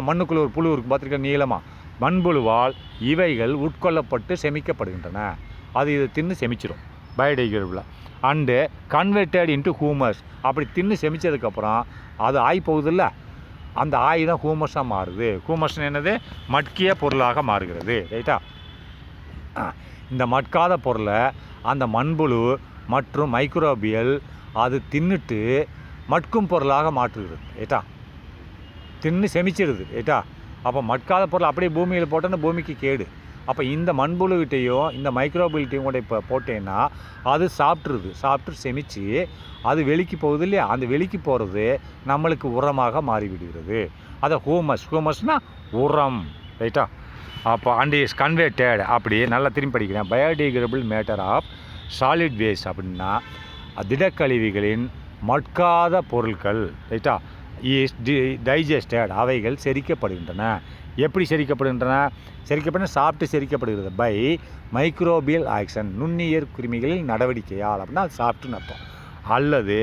மண்ணுக்குள்ள ஒரு புழு இருக்குது பார்த்துருக்க நீளமாக, மண்புழுவால் இவைகள் உட்கொள்ளப்பட்டு செமிக்கப்படுகின்றன. அது இதை தின்னு செமிச்சிடும் பயோடிகிரேடபிள். அண்டு கன்வெர்டட் இன்ட்டு ஹூமஸ், அப்படி தின்னு செமிச்சதுக்கப்புறம் அது ஆய் போகுதில்ல, அந்த ஆய் தான் ஹூமஸாக மாறுது. ஹூமஸ்னு என்னது? மட்கிய பொருளாக மாறுகிறது. ரைட்டா, இந்த மட்காத பொருளை அந்த மண்புழு மற்றும் மைக்ரோபியல் அது தின்னுட்டு மட்கும் பொருளாக மாற்றுகிறது. ரைட்டா, தின்னு செமிச்சிடுது. ரைட்டா, அப்போ மட்காத பொருள் அப்படியே பூமியில் போட்டோன்னா பூமிக்கு கேடு. அப்போ இந்த மண்புழுகிட்டையும் இந்த மைக்ரோபியல்கிட்டையும் கூட இப்போ போட்டேன்னா அது சாப்பிட்டு செமிச்சு அது வெளிக்கு போகுது இல்லையா, அந்த வெளிக்கு போகிறது நம்மளுக்கு உரமாக மாறிவிடுகிறது. அதை ஹூமஸ்னால் உரம். ரைட்டா, அப்போ அண்ட் இஸ் கன்வெர்டட், அப்படி நல்லா திரும்பி படிக்கிறேன். Biodegradable matter of solid waste அப்படின்னா திடக்கழிவுகளின் மட்காத பொருட்கள். ரைட்டா, இஸ் டைஜஸ்டட், அவைகள் செரிக்கப்படுகின்றன. எப்படி செரிக்கப்படுகின்றன? சாப்பிட்டு செரிக்கப்படுகிறது. பை மைக்ரோபியல் ஆக்ஷன், நுண்ணுயிர் கிருமிகளின் நடவடிக்கையால், அப்படின்னா அது சாப்பிட்டுன்னு அர்த்தம். அல்லது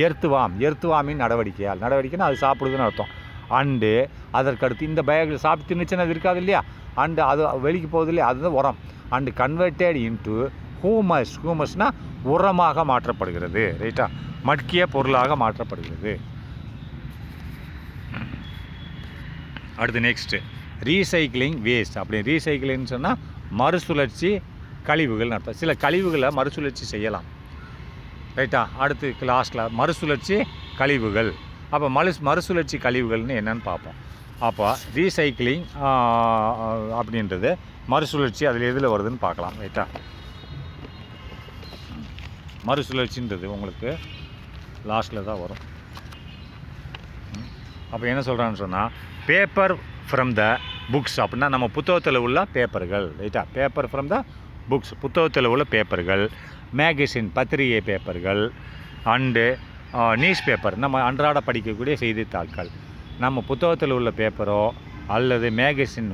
எர்த்துவாமின் நடவடிக்கைன்னா அது சாப்பிடுதுன்னு அர்த்தம். அண்டு அதற்கடுத்து இந்த சாப்பிட்டு தின்னுச்சுன்னா அது இருக்காது இல்லையா, அண்டு அது வெளிக்கு போகுது இல்லையா, அதுதான் உரம். அண்டு கன்வெர்டட் இன்ட்டு ஹூமஸ்னால் உரமாக மாற்றப்படுகிறது. ரைட்டா, மட்கிய பொருளாக மாற்றப்படுகிறது. அடுத்து நெக்ஸ்ட்டு ரீசைக்கிளிங் வேஸ்ட். அப்படி ரீசைக்கிளிங்னு சொன்னால் மறுசுழற்சி கழிவுகள்னு அர்த்தம். சில கழிவுகளை மறுசுழற்சி செய்யலாம். ரைட்டா, அடுத்து லாஸ்ட்டில் மறுசுழற்சி கழிவுகள். அப்போ மறுசுழற்சி கழிவுகள்னு என்னென்னு பார்ப்போம். அப்போ ரீசைக்கிளிங் அப்படின்றது மறுசுழற்சி அதில் எதில் வருதுன்னு பார்க்கலாம். ரைட்டா, மறுசுழற்சின்றது உங்களுக்கு லாஸ்ட்டில் தான் வரும். அப்போ என்ன சொல்கிறான்னு சொன்னால் பேப்பர் ஃப்ரம் த புக்ஸ், அப்படின்னா நம்ம புத்தகத்தில் உள்ள பேப்பர்கள். ரைட்டா, பேப்பர் ஃப்ரம் த புக்ஸ், புத்தகத்தில் உள்ள பேப்பர்கள். மேகசின், பத்திரிகை பேப்பர்கள். அண்டு நியூஸ் பேப்பர், நம்ம அன்றாட படிக்கக்கூடிய செய்தித்தாள்கள். நம்ம புத்தகத்தில் உள்ள பேப்பரோ அல்லது மேகசின்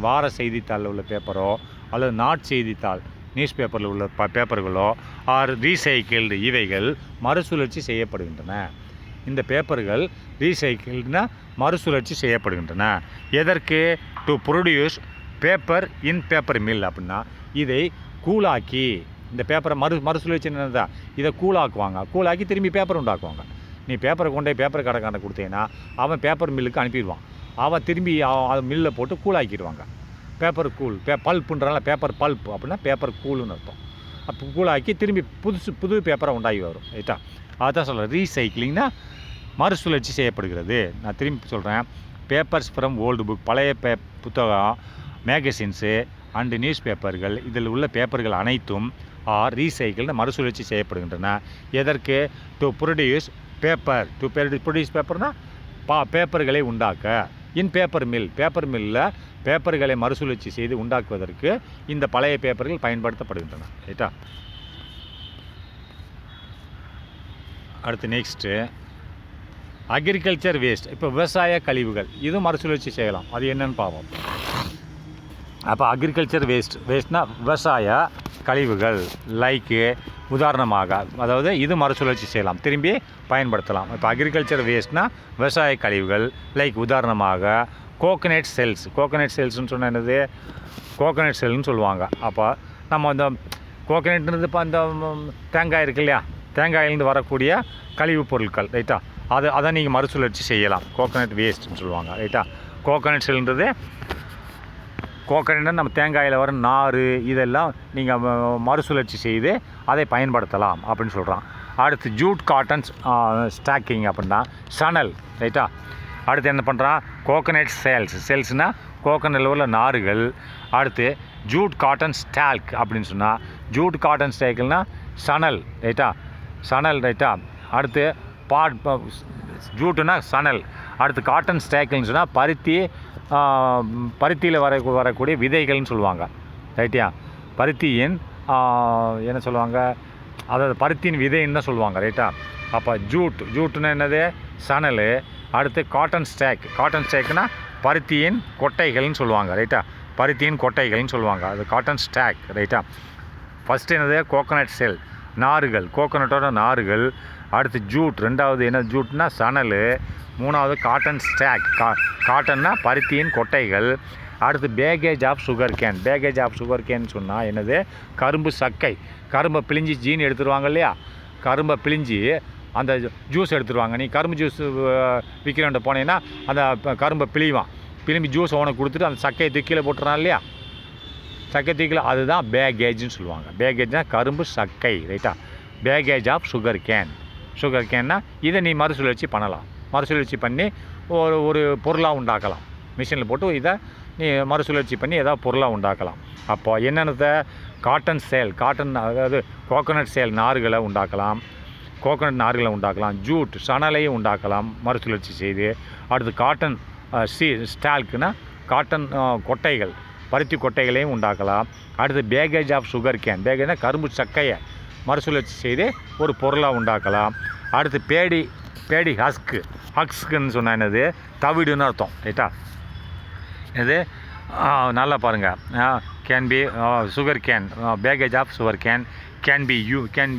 வார செய்தித்தாளில் உள்ள பேப்பரோ அல்லது செய்தித்தாள் நியூஸ் பேப்பரில் உள்ள பேப்பர்களோ ஆர் ரீசைக்கிள்டு, இவைகள் மறுசுழற்சி செய்யப்படுகின்றன. இந்த பேப்பர்கள் ரீசைக்கிள்னா மறுசுழற்சி செய்யப்படுகின்றன. எதற்கு? To produce paper in paper mill, அப்படின்னா இதை கூழாக்கி, இந்த பேப்பரை மறுசுழற்சி என்னதான், இதை கூழாக்கி திரும்பி பேப்பர் உண்டாக்குவாங்க. நீ பேப்பரை பேப்பர் கடைக்காரனை கொடுத்தீங்கன்னா அவன் பேப்பர் மில்லுக்கு அனுப்பிடுவான். அவன் திரும்பி அது மில்லில் போட்டு கூழாக்கிடுவாங்க. பேப்பர் கூழ், பல்ப்புன்றால பேப்பர் பல்ப் அப்படின்னா பேப்பர் கூழுன்னு அர்த்தம். அப்போ கூழாக்கி திரும்பி புது பேப்பரை உண்டாகி வரும். ரைட்டா, அதுதான் சொல்கிறேன். ரீசைக்கிளிங்னா மறுசுழற்சி செய்யப்படுகிறது. நான் திரும்பி சொல்கிறேன். பேப்பர்ஸ் ஃப்ரம் ஓல்டு புக், பழைய புத்தகம், மேகசின்ஸு அண்டு நியூஸ் பேப்பர்கள், இதில் உள்ள பேப்பர்கள் அனைத்தும் ஆர் ரீசைக்கிள்னு மறுசுழற்சி செய்யப்படுகின்றன. எதற்கு? To produce paper. ப்ரொடியூஸ் பேப்பர்னால் பேப்பர்களை உண்டாக்க. இன் பேப்பர் மில்லில் பேப்பர்களை மறுசுழற்சி செய்து உண்டாக்குவதற்கு இந்த பழைய பேப்பர்கள் பயன்படுத்தப்படுகின்றன. ரைட்டா, அடுத்து நெக்ஸ்ட்டு அக்ரிகல்ச்சர் வேஸ்ட். இப்போ விவசாய கழிவுகள், இதுவும் மறுசுழற்சி செய்யலாம். அது என்னென்னு பார்ப்போம். அப்போ அக்ரிகல்ச்சர் வேஸ்ட்னால் விவசாய கழிவுகள். லைக்கு உதாரணமாக, அதாவது இது மறுசுழற்சி செய்யலாம், திரும்பி பயன்படுத்தலாம். இப்போ அக்ரிகல்ச்சர் வேஸ்ட்னால் விவசாய கழிவுகள். லைக் உதாரணமாக கோகனட் செல்ஸ்ன்னு சொன்னால் என்னது? கோகனட் செல்லுன்னு சொல்லுவாங்க. அப்போ நம்ம இந்த கோகனட்ன்றது இப்போ அந்த தேங்காய் இருக்கு இல்லையா, தேங்காயிலேருந்து வரக்கூடிய கழிவுப் பொருட்கள். ரைட்டா, அதை நீங்கள் மறுசுழற்சி செய்யலாம். கோகனட் வேஸ்ட்டுன்னு சொல்லுவாங்க. ரைட்டா, கோகனட் செல்ன்றது கோகனட்னா நம்ம தேங்காயில் வர நார் இதெல்லாம் நீங்கள் மறுசுழற்சி செய்து அதை பயன்படுத்தலாம் அப்படின்னு சொல்கிறான். அடுத்து ஜூட் காட்டன் ஸ்டாக்கிங் அப்படின்னா சணல், ரைட்டா. அடுத்து என்ன பண்ணுறான், கோகனட் செல்ஸ்னால் கோகனட்டில் உள்ள நார்கள். அடுத்து ஜூட் காட்டன் ஸ்டால்க் அப்படின்னு சொன்னால் ஜூட் காட்டன் ஸ்டாக்கில்னால் சணல், ரைட்டா, சணல், ரைட்டா. அடுத்து ஜூட்டுனா சணல். அடுத்து காட்டன் ஸ்டாக்கில்னு சொன்னால் பருத்தியில் வரக்கூடிய விதைகள்னு சொல்லுவாங்க, ரைட்டியா. பருத்தியின் என்ன சொல்லுவாங்க, அதாவது பருத்தியின் விதைன்னு தான் சொல்லுவாங்க, ரைட்டா. அப்போ ஜூட்டுன்னா என்னது, சணல். அடுத்து காட்டன் ஸ்டாக்னால் பருத்தியின் கொட்டைகள்னு சொல்லுவாங்க, ரைட்டா. பருத்தியின் கொட்டைகள்னு சொல்லுவாங்க, அது காட்டன் ஸ்டாக், ரைட்டா. ஃபஸ்ட்டு என்னது, கோகனட் செல், நார்கள், கோகனட்டோட நார்கள். அடுத்து ஜூட், ரெண்டாவது என்ன, ஜூட்னா சணல். மூணாவது காட்டன் ஸ்டாக், காட்டன்னா பருத்தியின் கொட்டைகள். அடுத்து பேகேஜ் ஆஃப் சுகர் கேன் சொன்னால் என்னது, கரும்பு சக்கை. கரும்பை பிழிஞ்சி ஜீன் எடுத்துருவாங்க இல்லையா, கரும்பை பிழிஞ்சி அந்த ஜூஸ் எடுத்துருவாங்க. நீ கரும்பு ஜூஸ் விற்கிறவன்ட்ட போனீங்கன்னா அந்த கரும்பை பிழிம்பி ஜூஸ் உனக்கு கொடுத்துட்டு அந்த சக்கையை தூக்கில போட்டுறான் இல்லையா, சக்கை தூக்கில, அதுதான் பேகேஜ்னு சொல்லுவாங்க. பேகேஜ்னால் கரும்பு சக்கை, ரைட்டா. பேகேஜ் ஆஃப் சுகர் கேன்னா இதை நீ மறுசுழற்சி பண்ணலாம். மறுசுழற்சி பண்ணி ஒரு பொருளாக உண்டாக்கலாம். மிஷினில் போட்டு இதை நீ மறுசுழற்சி பண்ணி ஏதாவது பொருளாக உண்டாக்கலாம். அப்போ என்னென்னத்தை, காட்டன் அதாவது கோகனட் சேல் நார்களை உண்டாக்கலாம், ஜூட் சணலையும் உண்டாக்கலாம் மறுசுழற்சி செய்து. அடுத்து காட்டன் ஸ்டால்க்குனா காட்டன் கொட்டைகள், பருத்தி கொட்டைகளையும் உண்டாக்கலாம். அடுத்து பேகேஜ் ஆஃப் சுகர் பேகேஜ்னா கரும்பு சக்கையை மறுசுழற்சி செய்து ஒரு பொருளாக உண்டாக்கலாம். அடுத்து பேடி ஹக்ஸ்க்குன்னு சொன்னால் என்னது, தவிடுன்னு அர்த்தம், ரைட்டா. இது நல்லா பாருங்கள், can be sugar bagasse of sugar cane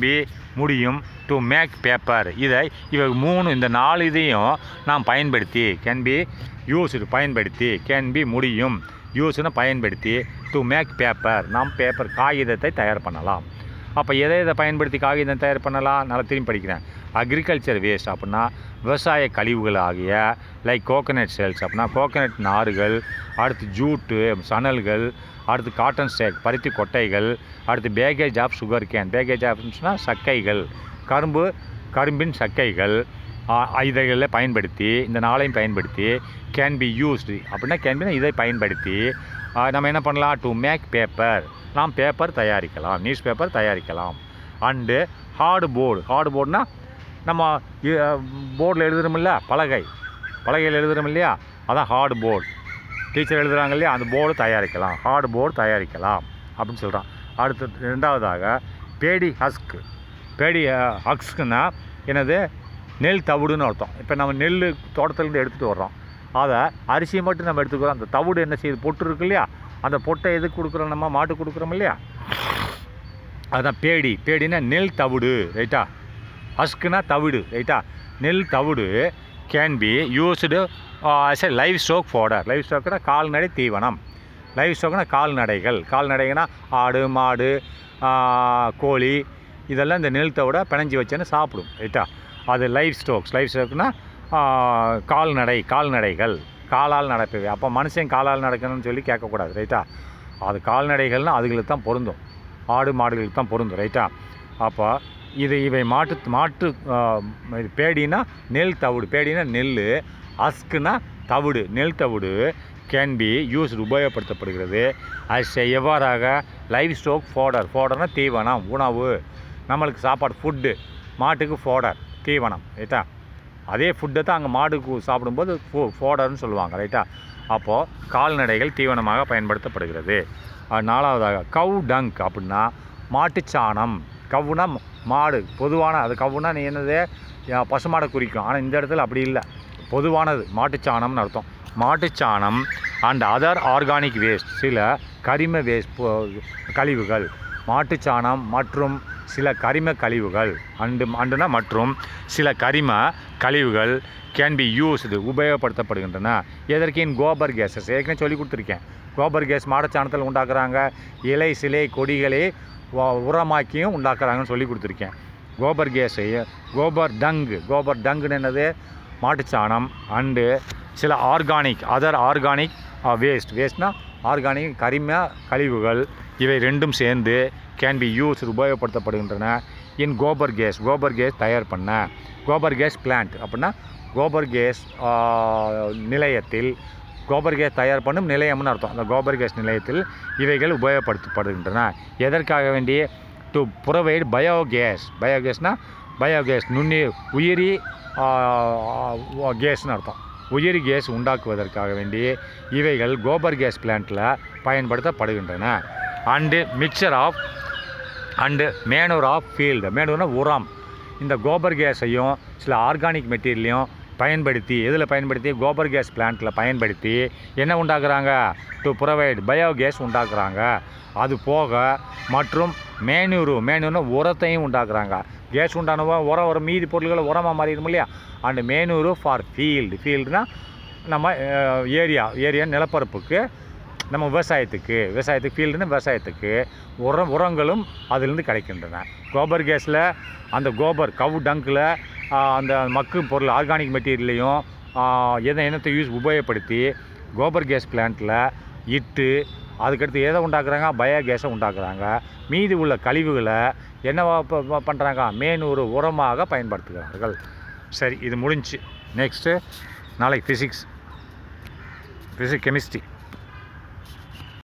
be முடியும் டு மேக் பேப்பர். இவை மூணு, இந்த 4 இதையும் நாம் பயன்படுத்தி, கேன் பி முடியும், யூஸ்னு பயன்படுத்தி, டு மேக் பேப்பர், நாம் காகிதத்தை தயார் பண்ணலாம். அப்போ எதை பயன்படுத்தி காகிதம் தயார் பண்ணலாம், நல்லா திரும்பி படிக்கிறேன். அக்ரிகல்ச்சர் வேஸ்ட் அப்படின்னா விவசாய கழிவுகள் ஆகிய லைக் கோகனட் செல்ஸ் அப்படின்னா கோகனட் நார்கள். அடுத்து ஜூட்டு சணல்கள். அடுத்து காட்டன் ஸ்டாக் பருத்தி கொட்டைகள். அடுத்து பேகேஜ் ஆஃப் சுகர் பேகேஜ் ஆஃப்னா சக்கைகள், கரும்பின் சக்கைகள். இதைகளில் பயன்படுத்தி, இந்த 4ஐயும் பயன்படுத்தி கேன் பி யூஸ்டு அப்படின்னா இதை பயன்படுத்தி நம்ம என்ன பண்ணலாம், டு மேக் பேப்பர், நாம் நியூஸ் பேப்பர் தயாரிக்கலாம். அண்டு ஹார்டுபோர்டுனா நம்ம போர்டில் எழுதுகிறோமில்ல, பலகையில் எழுதுகிறோம் இல்லையா, அதான் ஹார்டுபோர்டு. டீச்சர் எழுதுகிறாங்க இல்லையா, அந்த போர்டு தயாரிக்கலாம், ஹார்டுபோர்டு தயாரிக்கலாம் அப்படின்னு சொல்கிறான். அடுத்து ரெண்டாவதாக பேடி ஹக்ஸ்க்குன்னா என்னது, நெல் தவிடுன்னு அர்த்தம். இப்போ நம்ம நெல் தோட்டத்துலேருந்து எடுத்துகிட்டு வர்றோம், அதை அரிசியை மட்டும் நம்ம எடுத்துக்கிறோம். அந்த தவிடு என்ன செய்யுது, பொட்டு இருக்கு இல்லையா, அந்த பொட்டை எதுக்கு கொடுக்குறோம், நம்ம மாட்டுக்கு கொடுக்குறோம் இல்லையா, அதுதான் பேடினா நெல் தவிடு, ரைட்டா. ஹஸ்க்குனா தவிடு, ரைட்டா. நெல் தவிடு can be used as a livestock fodder. லைவ் ஸ்டாக்னா கால்நடை தீவனம். லைவ் ஸ்டாக்னா கால்நடைகள்னா ஆடு மாடு கோழி இதெல்லாம் இந்த நெல் தவிட பிணைஞ்சி வச்சேன்னு சாப்பிடும், ரைட்டா. அது லைவ் ஸ்டாக்னா கால்நடைகள், காலால் நடப்பவை. அப்போ மனுஷன் காலால் நடக்கணும்னு சொல்லி கேட்கக்கூடாது, ரைட்டா. அது கால்நடைகள்னால் அதுகளுக்கு தான் பொருந்தும், ஆடு மாடுகளுக்கு தான் பொருந்தும், ரைட்டா. அப்போ இவை மாட்டு பேடினா நெல் தவிடு, பேடினா நெல். அஸ்க்குனா தவிடு, நெல் தவிடு கேன் பி யூஸ்டு உபயோகப்படுத்தப்படுகிறது. அது எவ்வாறாக, லைவ் ஸ்டாக் ஃபோடர்னா தீவனம், உணவு, நம்மளுக்கு சாப்பாடு, ஃபுட்டு, மாட்டுக்கு ஃபோடர் தீவனம், ரைட்டா. அதே ஃபுட்டை தான் அங்கே மாடுக்கு சாப்பிடும்போது ஃபோடர்னு சொல்லுவாங்க, ரைட்டா. அப்போது கால்நடைகள் தீவனமாக பயன்படுத்தப்படுகிறது. நாலாவதாக கவ் டங்க் அப்படின்னா மாட்டுச்சாணம். கவுனா மாடு, பொதுவான அது. கவுனா நீ என்னது, பசுமாடை குறிக்கும். ஆனால் இந்த இடத்துல அப்படி இல்லை, பொதுவானது மாட்டுச்சாணம்னு அர்த்தம். மாட்டுச்சாணம் அண்ட் அதர் ஆர்கானிக் வேஸ்ட், சில கரிம கழிவுகள். மாட்டுச்சாணம் மற்றும் சில கரிம கழிவுகள் அண்டுனா மற்றும் சில கரிம கழிவுகள் can be used உபயோகப்படுத்தப்படுகின்றன. எதற்கின் gobar gases ஏற்கனவே சொல்லி கொடுத்துருக்கேன். கோபர் கேஸ் மாட்டுச்சாணத்தில் உண்டாக்குறாங்க, இலை சிலை கொடிகளை உரமாக்கியும் உண்டாக்குறாங்கன்னு சொல்லி கொடுத்துருக்கேன். கோபர் கோபர் டங்குன்னு என்னது, மாட்டுச்சாணம் அண்டு சில அதர் ஆர்கானிக் வேஸ்ட்னா ஆர்கானிக் கரிம கழிவுகள் இவை ரெண்டும் சேர்ந்து கேன் பி யூஸ் உபயோகப்படுத்தப்படுகின்றன இன் கோபர் கேஸ் தயார் பண்ண. கோபர் கேஸ் பிளான்ட் அப்படின்னா கோபர் கேஸ் நிலையத்தில், கோபர் கேஸ் தயார் பண்ணும் நிலையம்னு அர்த்தம். அந்த கோபர் கேஸ் நிலையத்தில் இவைகள் உபயோகப்படுத்தப்படுகின்றன. எதற்காக வேண்டிய? டு ப்ரொவைட் பயோகேஸ்னால் பயோகேஸ் உயிரி கேஸ்னு அர்த்தம். உயிரி கேஸ் உண்டாக்குவதற்காக வேண்டி இவைகள் கோபர் கேஸ் பிளான்ட்டில் பயன்படுத்தப்படுகின்றன. And mixture of and manure of field. மேனூர்னா உரம். இந்த கோபர் கேஸையும் சில ஆர்கானிக் மெட்டீரியலையும் பயன்படுத்தி, எதில் பயன்படுத்தி? கோபர் கேஸ் பிளான்ட்டில் பயன்படுத்தி என்ன உண்டாக்குறாங்க? டு ப்ரொவைட் பயோகேஸ் உண்டாக்குறாங்க. அது போக மற்றும் மேனூர்னா உரத்தையும் உண்டாக்குறாங்க. கேஸ் உண்டானவோ உரம் வரும், மீதி பொருட்களை உரமாக மாறிடும் இல்லையா? அண்டு மேனூரு ஃபார் ஃபீல்டுனா நம்ம ஏரியா நிலப்பரப்புக்கு, நம்ம விவசாயத்துக்கு ஃபீல்டுன்னு விவசாயத்துக்கு உரங்களும் அதிலிருந்து கிடைக்கின்றன. கோபர் கேஸில் அந்த கோபர் கவு டங்கில் அந்த மக்கும் பொருள் ஆர்கானிக் மெட்டீரியலையும் என்னத்தை உபயோகப்படுத்தி கோபர் கேஸ் பிளான்ட்டில் இட்டு அதுக்கடுத்து எதை உண்டாக்குறாங்க? பயோகேஸை உண்டாக்குறாங்க. மீதி உள்ள கழிவுகளை என்ன பண்ணுறாங்க? மேனூர் உரமாக பயன்படுத்துகிறார்கள். சரி, இது முடிஞ்சு. நெக்ஸ்ட்டு நாளைக்கு ஃபிசிக்ஸ் கெமிஸ்ட்ரி.